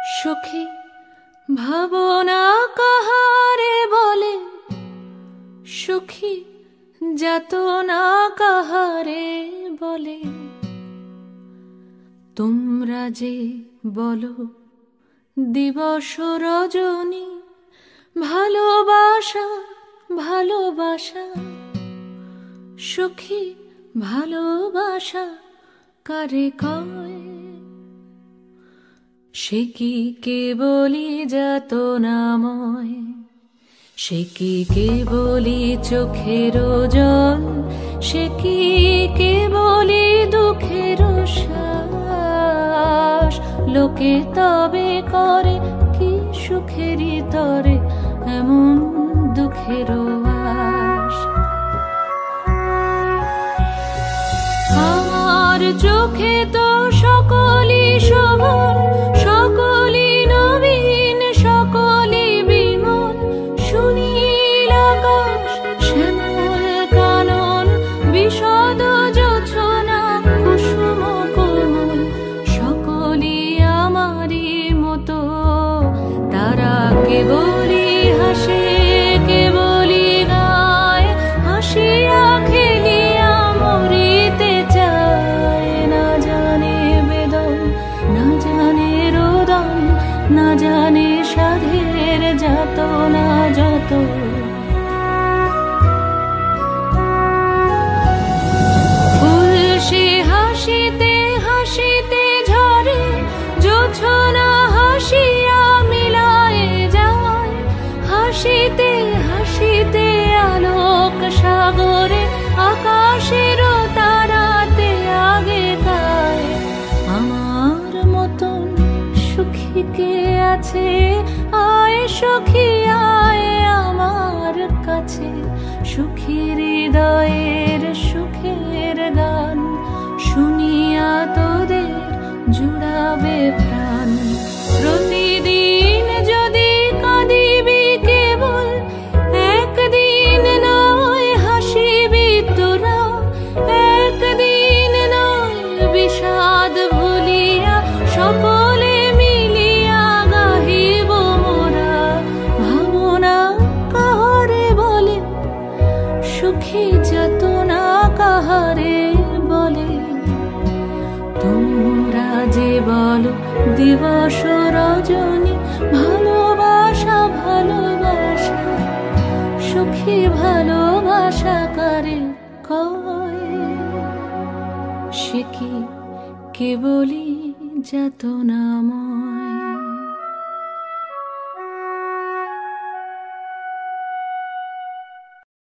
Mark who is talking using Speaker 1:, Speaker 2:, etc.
Speaker 1: সখী ভাবনা কাহারে বলে, সখী যাতনা কাহারে বলে। তোমরা যে বলো দিবস রজনী, ভালোবাসা ভালোবাসা, সখী ভালোবাসা কারে কয়? সে কি কেবলি যাতনাময়, সে কি কেবলি চোখের জল, সে কি কেবলি দুঃখের শ্বাস। লোকে তবে করে কি সুখেরই তরে এমন দুঃখের আশ। আমার চোখে তো সকলই শোভন, সকলই নবীন, সকলই বিমল। সুনীল আকাশ, শ্যামল কানন, বিশদ জোছনা, কুসুম কোমল, সকলই আমারই মতো। তারা কেবলই হাসে, কেবলই গায়, হাসিয়া খেলিয়া মরিতে চায়। না জানে বেদন, না জানে রোদন, না জানে সাধের যাতনা যত। ফুল সে হাসিতে হাসিতে ঝরে, জোছনা হাসিয়া মিলায়ে যায়। হাসিতে হাসিতে আলোক সাগরে, আকাশের তারাতে আগে গায়। আমার মতন সুখী কে আছে? আয় সখী আয় আমার কাছে। সুখী হৃদয়ের সুখের গান শুনিয়া তোদের জুড়াবে প্রাণ। প্রতিদিন যদি কাঁদিবি কেবল, একদিন নয় হাসিবি তোরা। একদিন নয় বিষাদ ভুলিয়া, সকলে মিলিয়া গাহিব মোরা। ভাবনা কাহারে বলে, সুখী যাতনা কাহারে বলে। তোমরা যে বলো দিবস রজনী, ভালোবাসা ভালোবাসা, সুখী ভালোবাসা কারে কয়? সে কি কেবলি যাতনাময়।